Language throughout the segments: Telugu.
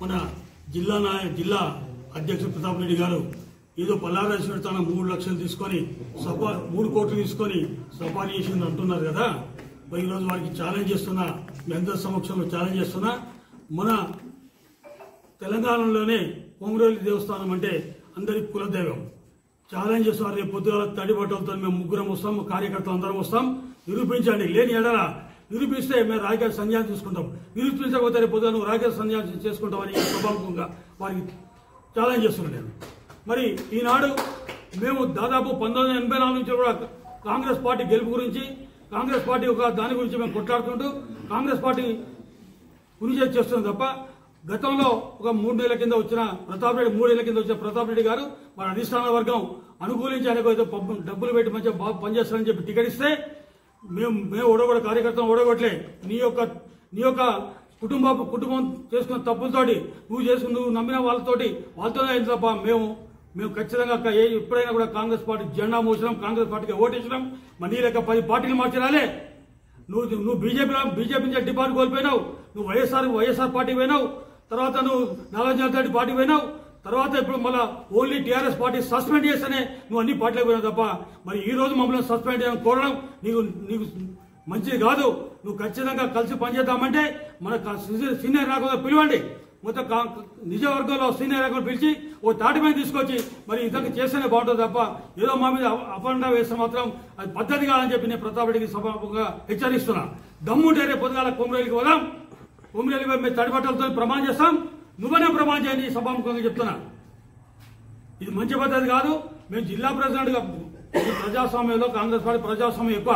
మన జిల్లా అధ్యక్షుడు ప్రతాప్ రెడ్డి గారు ఏదో పల్లారాజేశ్వరి తన 3 లక్షలు తీసుకొని 3 కోట్లు తీసుకొని సఫారీ చేసింది అంటున్నారు కదా. ఈరోజు వారికి ఛాలెంజ్ చేస్తున్నా, మీ అందరి సమక్షంలో ఛాలెంజ్ చేస్తున్నా. మన తెలంగాణలోనే కొమరవెల్లి దేవస్థానం అంటే అందరి కులదైవం. ఛాలెంజ్ చేస్తున్నారు. రేపు పొద్దుగాల తడి బట్టలతో మేము 3 వస్తాం, కార్యకర్తలు అందరం వస్తాం. నిరూపించండి. లేని ఎడల నిరూపిస్తే మేము రాజకీయ సంజానం తీసుకుంటాం. నిరూపించకపోతే రేపు పొద్దున నువ్వు రాజకీయ సంజానం చేసుకుంటామని స్వభావంగా వారికి ఛాలెంజ్ చేస్తున్నాను నేను. మరి ఈనాడు మేము దాదాపు 1984 నుంచి కూడా కాంగ్రెస్ పార్టీ గెలుపు గురించి, కాంగ్రెస్ పార్టీ దాని గురించి మేము కొట్లాడుతుంటూ కాంగ్రెస్ పార్టీ గురించి చేస్తున్నాం తప్ప గతంలో ఒక 3 నెలల కింద వచ్చిన ప్రతాప్ రెడ్డి 3 ఏళ్ల కింద వచ్చిన ప్రతాప్ రెడ్డి గారు మన అధిష్టాన వర్గం అనుకూలించి ఆయనకు డబ్బులు పెట్టి మంచిగా బాగా పనిచేస్తారని చెప్పి టికెట్ ఇస్తే మేము ఓడగొట్టే కార్యకర్తలు ఓడగొట్టలే. నీ యొక్క కుటుంబం చేసుకున్న తప్పులతోటి నువ్వు నమ్మిన వాళ్ళతోనే అయింది తప్ప మేము ఖచ్చితంగా ఎప్పుడైనా కూడా కాంగ్రెస్ పార్టీ జెండా మోసినాం, కాంగ్రెస్ పార్టీకి ఓటేసినాం. మరి నీ లెక్క 10 పార్టీలు మార్చిరాలే. నువ్వు బీజేపీ నుంచి డిపాజిట్ కోల్పోయినావు. నువ్వు వైఎస్ఆర్ పార్టీ పోయినావు. తర్వాత నువ్వు నాగార్జున పార్టీ పోయినావు. తర్వాత ఇప్పుడు మళ్ళీ ఓన్లీ టీఆర్ఎస్ పార్టీ సస్పెండ్ చేస్తేనే నువ్వు అన్ని పార్టీలకు పోయినావు తప్ప మరి ఈ రోజు మమ్మల్ని సస్పెండ్ చేయడం కోరడం నీకు మంచిది కాదు. నువ్వు ఖచ్చితంగా కలిసి పనిచేద్దామంటే మన సీనియర్ నాయకులు పిలవండి. మొత్తం నిజవర్గంలో సీనియర్ నాయకులు పిలిచి ఓ తాటి మీద తీసుకొచ్చి మరి ఇదంతా చేస్తేనే బాగుంటుంది తప్ప ఏదో మా మీద అపండా వేస్తే మాత్రం అది పద్ధతి కాదని చెప్పి నేను ప్రతాప్ రెడ్డికి సభాముఖంగా హెచ్చరిస్తున్నా. దమ్ముంటే రేపు పొద్దుగాల కొమరవెల్లికి పోదాం. కొమరవెల్లి మేము తడిబట్టలతో ప్రమాణం చేస్తాం. నువ్వనే ప్రమాణం చేయండి సభాముఖంగా చెప్తున్నా. ఇది మంచి పద్ధతి కాదు. మేము జిల్లా ప్రెసిడెంట్ గా ప్రజాస్వామ్యంలో కాంగ్రెస్ పార్టీ ప్రజాస్వామ్యం ఎక్కువ.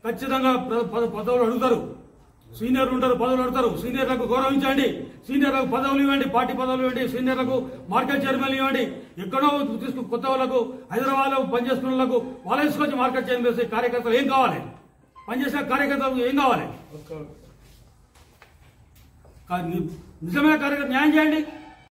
ఖచ్చితంగా పదవులు అడుగుతారు, సీనియర్లు ఉంటారు, పదవులు అడుగుతారు. సీనియర్లకు గౌరవించండి, సీనియర్లకు పదవులు ఇవ్వండి, పార్టీ పదవులు ఇవ్వండి, సీనియర్లకు మార్కెట్ చైర్మన్లు ఇవ్వండి. ఎక్కడో కొత్త వాళ్ళకు హైదరాబాద్ లో పనిచేస్తున్న వాళ్ళకు వాళ్ళ తీసుకొచ్చి మార్కెట్ చైర్మన్ చేసే కార్యకర్తలు ఏం కావాలి? పనిచేసిన కార్యకర్తలకు ఏం కావాలి? నిజమైన కార్యకర్త న్యాయం చేయండి.